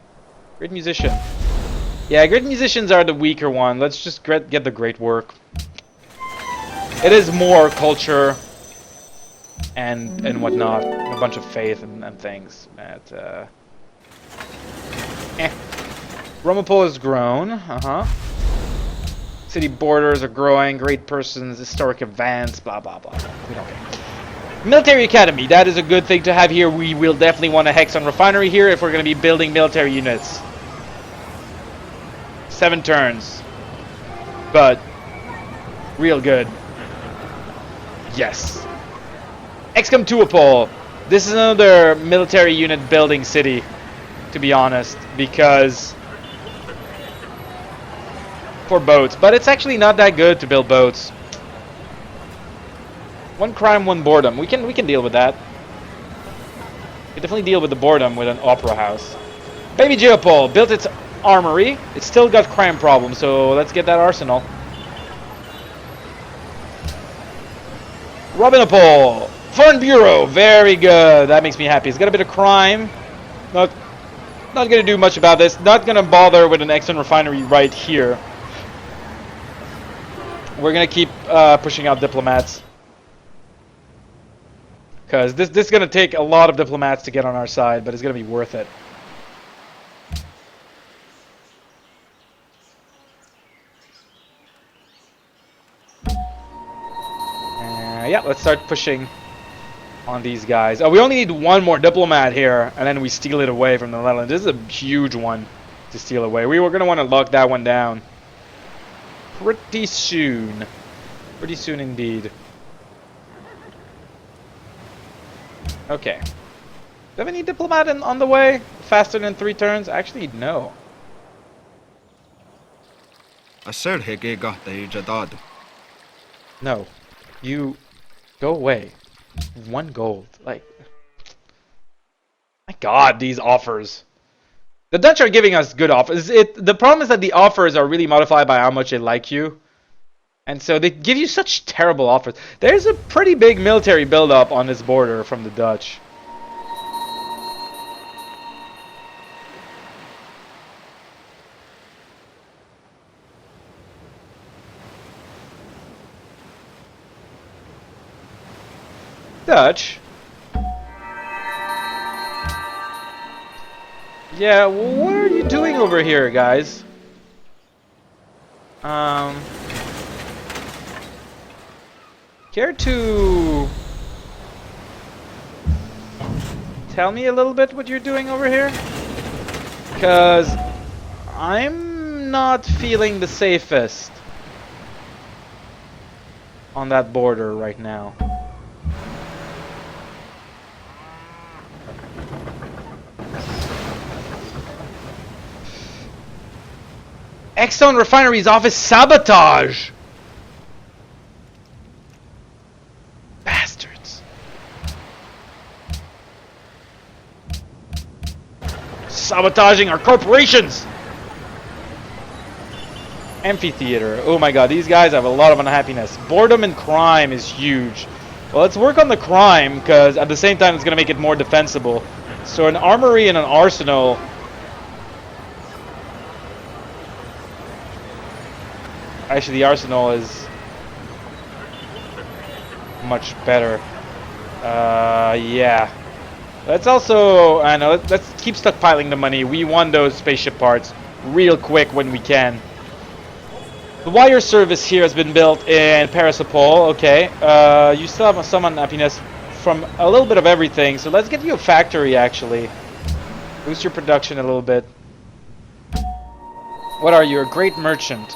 Great musician. Yeah, great musicians are the weaker one. Let's just get the great work. It is more culture and whatnot. A bunch of faith and things. Romopol has grown. City borders are growing. Great persons, historic events, blah, blah, blah. We don't care. Military Academy. That is a good thing to have here. We will definitely want a Hexon refinery here if we're going to be building military units. 7 turns. But real good. Yes. XCOM Tuapol. This is another military unit building city, to be honest, because for boats, but it's actually not that good to build boats. 1 crime, 1 boredom. We can deal with that. We definitely deal with the boredom with an opera house. Baby Geopol built its armory. It's still got crime problems, so let's get that arsenal. Robinopol, Foreign Bureau, very good. That makes me happy. It's got a bit of crime. Not gonna do much about this. Not gonna bother with an Exxon refinery right here. We're gonna keep pushing out diplomats, because this is gonna take a lot of diplomats to get on our side, but it's gonna be worth it. Yeah, let's start pushing on these guys. Oh, we only need 1 more diplomat here, and then we steal it away from the Netherlands. This is a huge one to steal away. We were going to want to lock that one down pretty soon. Pretty soon indeed. Okay. Do we have any diplomat on the way? Faster than 3 turns? Actually, no. No. You... go away. 1 gold. Like, my God, these offers. The Dutch are giving us good offers. The problem is that the offers are really modified by how much they like you. And so they give you such terrible offers. There's a pretty big military buildup on this border from the Dutch. Dutch? Yeah, what are you doing over here, guys? Care to tell me a little bit what you're doing over here? Because I'm not feeling the safest on that border right now. Exxon Refinery's office sabotage! Bastards. Sabotaging our corporations! Amphitheater. Oh my God, these guys have a lot of unhappiness. Boredom and crime is huge. Well, let's work on the crime, because at the same time it's going to make it more defensible. So an armory and an arsenal... Actually, the arsenal is much better. Yeah. Let's also, I know, let's keep stockpiling the money. We want those spaceship parts real quick when we can. The wire service here has been built in Parisopol. Okay. You still have some unhappiness from a little bit of everything. So let's get you a factory, actually. Boost your production a little bit. What are you? A great merchant.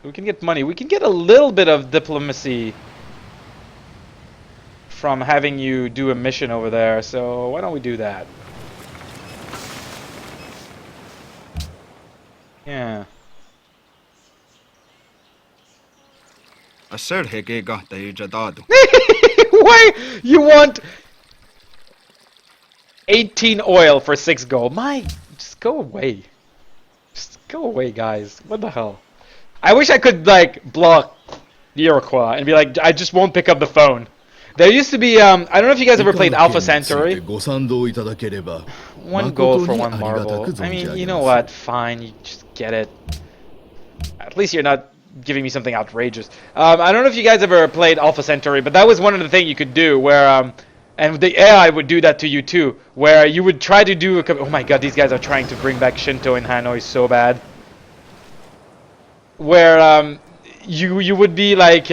We can get money. We can get a little bit of diplomacy from having you do a mission over there. So why don't we do that? Yeah. Why you want 18 oil for 6 gold? Just go away. Just go away, guys. What the hell? I wish I could, like, block the Iroquois and be like, I just won't pick up the phone. There used to be, I don't know if you guys ever played Alpha Centauri. 1 gold for 1 marble. I mean, you know what? Fine, you just get it. At least you're not giving me something outrageous. I don't know if you guys ever played Alpha Centauri, but that was one of the things you could do where, and the AI would do that to you too, where you would try to do oh my God, these guys are trying to bring back Shinto in Hanoi so bad. Where you would be like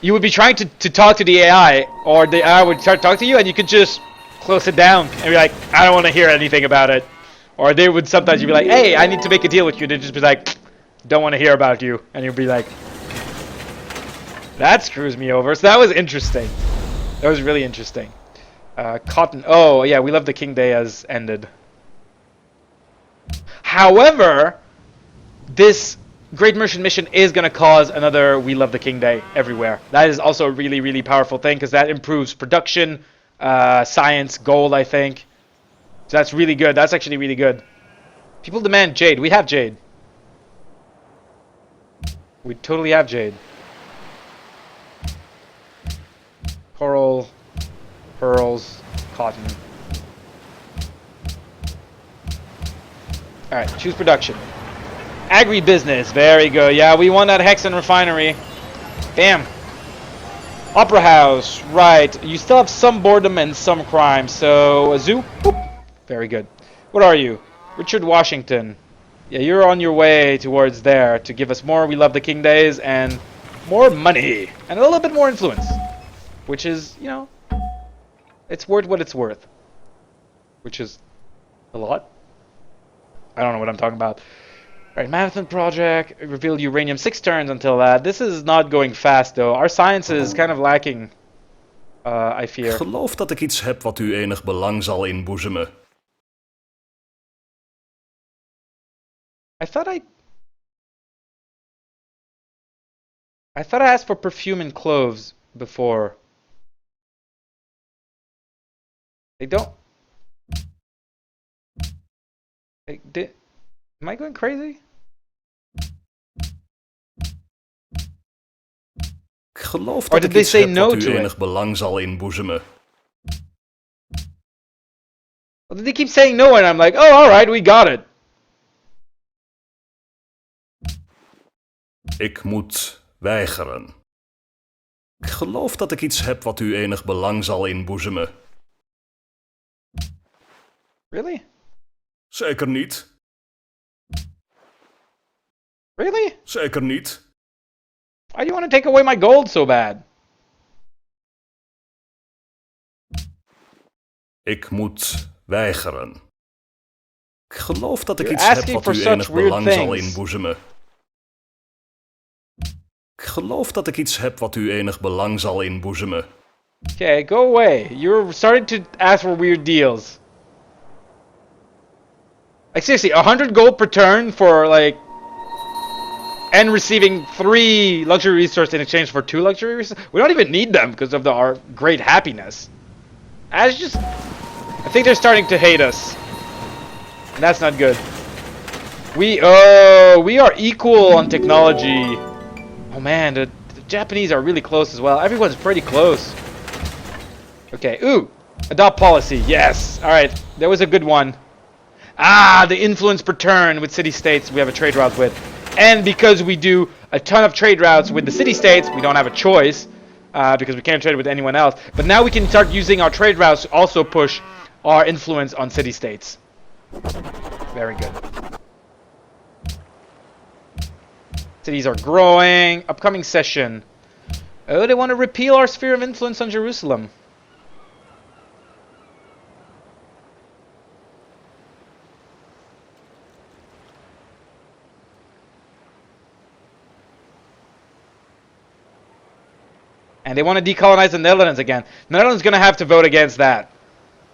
you would be trying to talk to the AI, or the AI would start to talk to you, and you could just close it down and be like, I don't want to hear anything about it. Or they would sometimes you'd be like, hey, I need to make a deal with you. They'd just be like, don't want to hear about you. And you'd be like, that screws me over. So that was interesting. That was really interesting. Cotton. Oh, yeah, we love the King Day has ended. However, this Great Merchant Mission is going to cause another We Love the King Day everywhere. That is also a really, really powerful thing because that improves production, science, gold, I think. So that's really good. That's actually really good. People demand jade. We have jade. We totally have jade. Coral, pearls, cotton. Alright, choose production. Agribusiness, very good. Yeah, we won that Hexen refinery. Bam. Opera house, right. You still have some boredom and some crime. So, a zoo? Boop. Very good. What are you? Richard Washington. Yeah, you're on your way towards there to give us more We Love the King Days and more money. And a little bit more influence. Which is, you know, it's worth what it's worth. Which is a lot. I don't know what I'm talking about. Alright, Management Project. Reveal uranium 6 turns until that. This is not going fast though. Our science is kind of lacking. I fear. Ik geloof dat ik iets heb wat u enig belang zal inboezemen. I thought I asked for perfume and cloves before. They don't. They did. Am I going crazy? Ik geloof dat ik iets heb wat u enig belang zal inboezemen. Well, they keep saying no, and I'm like, oh, all right, we got it. Ik moet weigeren. Ik geloof dat ik iets heb wat u enig belang zal inboezemen. Really? Zeker niet. Really? Zeker niet. Why do you want to take away my gold so bad? Ik moet weigeren. Ik geloof dat ik You're iets heb asking wat for u such enig weird belang zal things. inboezemen. Ik geloof dat ik iets heb wat u enig belang zal inboezemen. Okay, go away. You're starting to ask for weird deals. Like seriously, 100 gold per turn for like, and receiving 3 luxury resources in exchange for 2 luxury resources. We don't even need them because of our great happiness. I think they're starting to hate us, and that's not good. We are equal on technology. Oh man, the Japanese are really close as well. Everyone's pretty close. Okay, ooh, adopt policy. Yes. All right, that was a good one. Ah, the influence per turn with city-states we have a trade route with. And because we do a ton of trade routes with the city-states, we don't have a choice because we can't trade with anyone else. But now we can start using our trade routes to also push our influence on city-states. Very good. Cities are growing. Upcoming session. Oh, they want to repeal our sphere of influence on Jerusalem. And they want to decolonize the Netherlands again. The Netherlands is going to have to vote against that.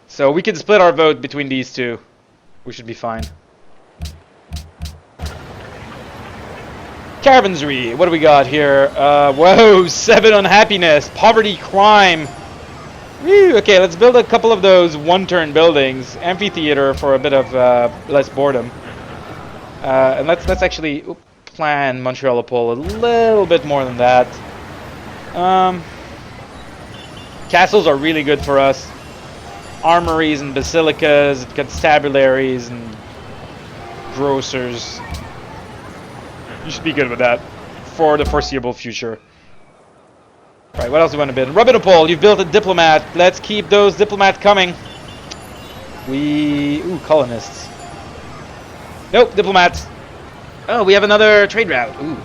So we can split our vote between these two. We should be fine. Caravansary. What do we got here? Whoa, 7 unhappiness. Poverty, crime. Woo, okay, let's build a couple of those one-turn buildings. Amphitheater for a bit of less boredom. And let's actually plan Montreal-Pole a little bit more than that. Castles are really good for us. Armories and basilicas, constabularies and grocers. You should be good with that for the foreseeable future. Right, what else do we want to build? Rubinopole, you've built a diplomat. Let's keep those diplomats coming. Ooh, colonists. Nope, diplomats. Oh, we have another trade route. Ooh,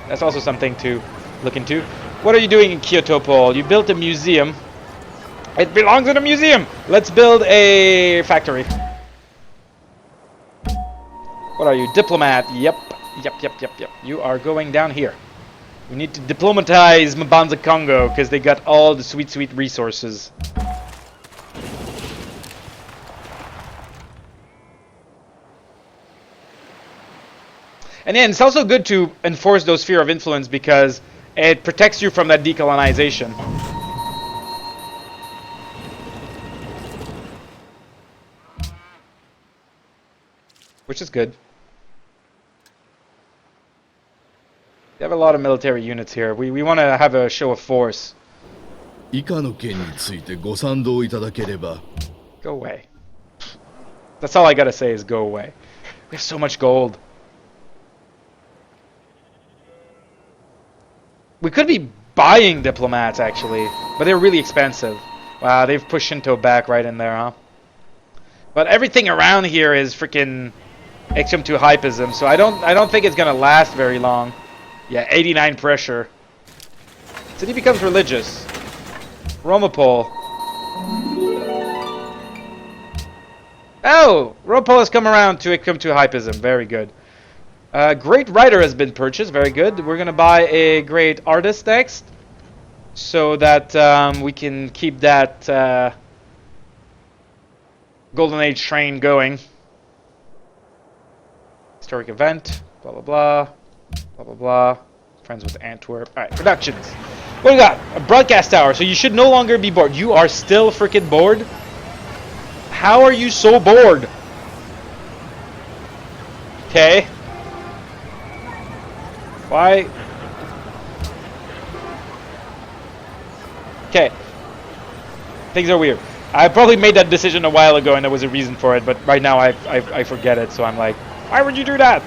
that's also something to look into. What are you doing in Kyoto, Pole? You built a museum. It belongs in a museum. Let's build a factory. What are you? Diplomat. Yep. Yep. You are going down here. We need to diplomatize Mbanza Congo because they got all the sweet resources. And then it's also good to enforce those sphere of influence because it protects you from that decolonization. Which is good. We have a lot of military units here. We want to have a show of force. 以下の件についてご賛同いただければ。 Go away. That's all I gotta say is go away. We have so much gold. We could be buying diplomats, actually, but they're really expensive. Wow, they've pushed Shinto back right in there, huh? But everything around here is freaking extreme to hypism, so I don't think it's gonna last very long. Yeah, 89 pressure. City becomes religious. Romapol. Oh, Romapol has come around to extreme to hypism. Very good. Great writer has been purchased. Very good. We're gonna buy a great artist next, so that we can keep that Golden Age train going. Historic event. Blah blah blah. Blah blah blah. Friends with Antwerp. All right, productions. What do we got? A broadcast tower. So you should no longer be bored. You are still freaking bored. How are you so bored? Okay. Why? Okay. Things are weird. I probably made that decision a while ago and there was a reason for it, but right now I forget it, so I'm like, why would you do that?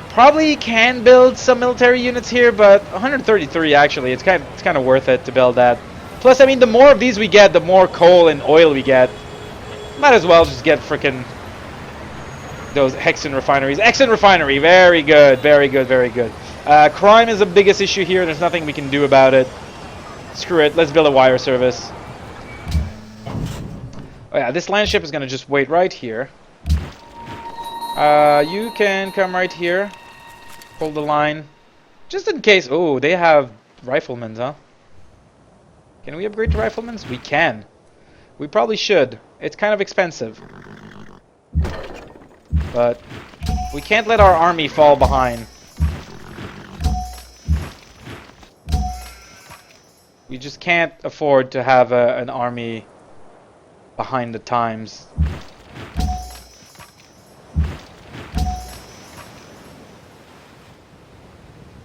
Probably can build some military units here, but 133 actually, it's kind of worth it to build that. Plus, I mean, the more of these we get, the more coal and oil we get. Might as well just get frickin' those Hexen refineries. Hexen refinery, very good, very good, very good. Crime is the biggest issue here. There's nothing we can do about it. Screw it. Let's build a wire service. Oh yeah, this land ship is gonna just wait right here. You can come right here. Hold the line, just in case. Oh, they have riflemen, huh? Can we upgrade to riflemen? We can. We probably should. It's kind of expensive. But we can't let our army fall behind. We just can't afford to have an army behind the times.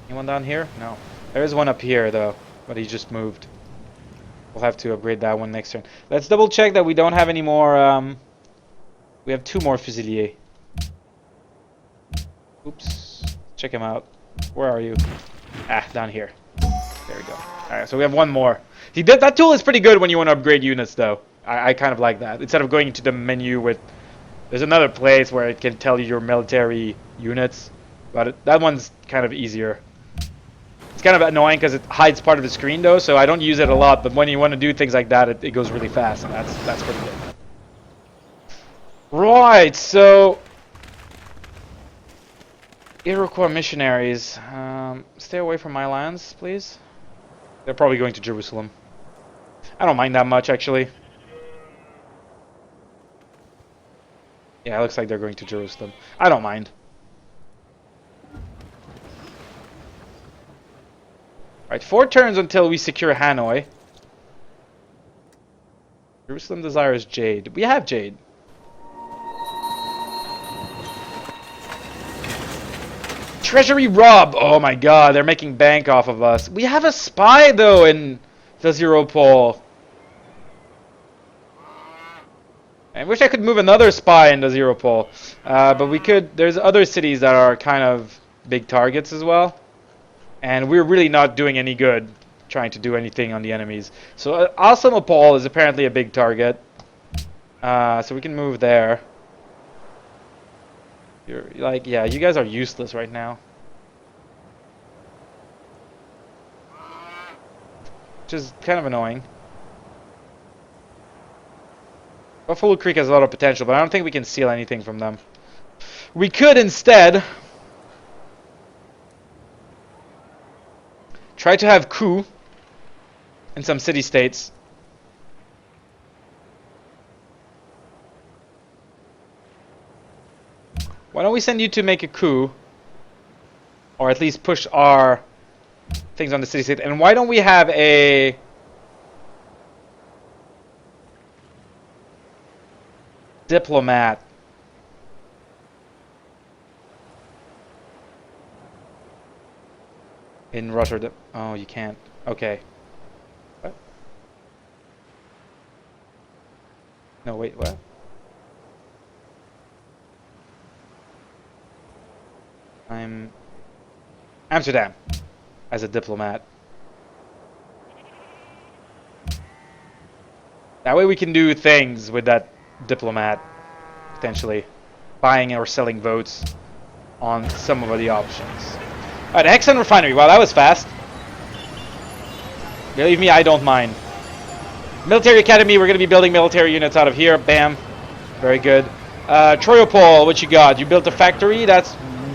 Anyone down here? No. There is one up here though, but he just moved. We'll have to upgrade that one next turn. Let's double check that we don't have any more. We have 2 more Fusiliers. Oops. Check him out. Where are you? Ah, down here. There we go. Alright, so we have 1 more. See, that tool is pretty good when you want to upgrade units, though. I kind of like that. Instead of going to the menu with... There's another place where it can tell you your military units. But that one's kind of easier. It's kind of annoying because it hides part of the screen, though, so I don't use it a lot. But when you want to do things like that, it goes really fast, and that's pretty good. Right, so... Iroquois missionaries. Stay away from my lands, please. They're probably going to Jerusalem. I don't mind that much, actually. Yeah, it looks like they're going to Jerusalem. I don't mind. Right, 4 turns until we secure Hanoi. Jerusalem desires jade. We have jade. Treasury rob! Oh my god, they're making bank off of us. We have a spy, though, in Dozero Pole. I wish I could move another spy in Dozero Pole. But we could... There's other cities that are kind of big targets as well. And we're really not doing any good trying to do anything on the enemies. So Asamopol is apparently a big target. So we can move there. You're like, yeah, you guys are useless right now. Which is kind of annoying. Buffalo Creek has a lot of potential, but I don't think we can steal anything from them. We could instead try to have coup in some city-states. Why don't we send you to make a coup? Or at least push our things on the city-state. And why don't we have a... diplomat? In Rotterdam. Oh, you can't. Okay. What? No, wait, what? I'm... Amsterdam. As a diplomat. That way we can do things with that diplomat. Potentially. Buying or selling votes on some of the options. Alright, Hexen Refinery. Wow, that was fast. Believe me, I don't mind. Military Academy, we're going to be building military units out of here. Bam. Very good. Troyopol, what you got? You built a factory? That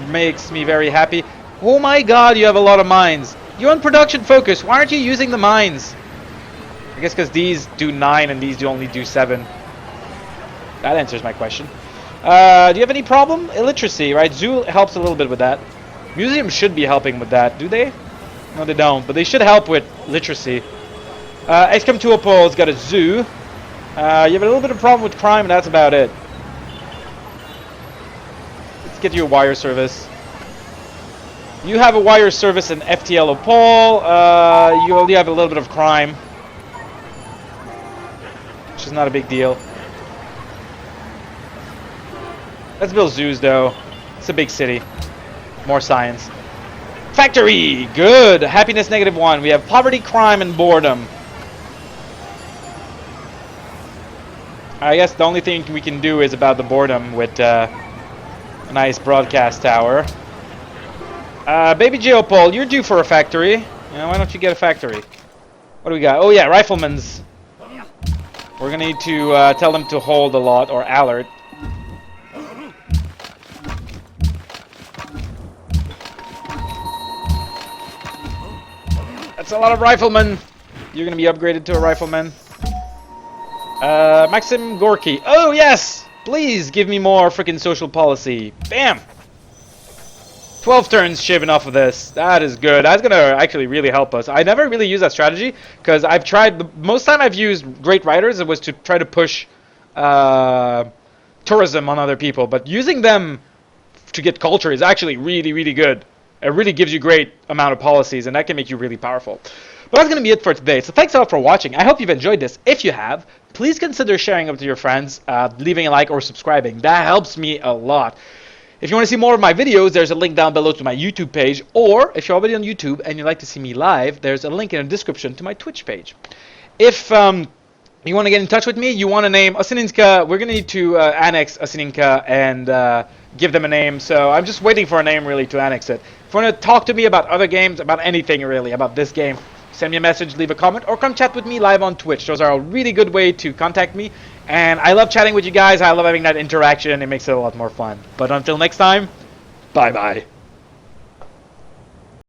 makes me very happy. Oh my god, you have a lot of mines. You're on production focus. Why aren't you using the mines? I guess because these do 9 and these do only do 7. That answers my question. Do you have any problem? Illiteracy, right? Zoo helps a little bit with that. Museums should be helping with that, do they? No, they don't, but they should help with literacy. Excom Tuopol's got a zoo. You have a little bit of problem with crime, and that's about it. Let's get you a wire service. You have a wire service in FTL Opol. You only have a little bit of crime, which is not a big deal. Let's build zoos, though. It's a big city. More science. Factory! Good! Happiness -1. We have poverty, crime, and boredom. I guess the only thing we can do is about the boredom with a nice broadcast tower. Baby Geopol, you're due for a factory. Why don't you get a factory? What do we got? Oh yeah, riflemen's. We're gonna need to tell them to hold a lot, or alert. That's a lot of riflemen. You're gonna be upgraded to a rifleman. Maxim Gorky. Oh yes! Please give me more freaking social policy. Bam! 12 turns shaving off of this. That is good. That's gonna actually really help us. I never really use that strategy because I've tried. Most time I've used great writers, it was to try to push tourism on other people. But using them to get culture is actually really, really good. It really gives you great amount of policies, and that can make you really powerful. But that's going to be it for today. So thanks a lot for watching. I hope you've enjoyed this. If you have, please consider sharing it with your friends, leaving a like or subscribing. That helps me a lot. If you want to see more of my videos, there's a link down below to my YouTube page. Or if you're already on YouTube and you'd like to see me live, there's a link in the description to my Twitch page. If you want to get in touch with me, you want to name Osininska, we're going to need to annex Osininka and give them a name. So I'm just waiting for a name really to annex it. If you want to talk to me about other games, about anything really, about this game, send me a message, leave a comment, or come chat with me live on Twitch. Those are a really good way to contact me. And I love chatting with you guys. I love having that interaction. It makes it a lot more fun. But until next time, bye-bye.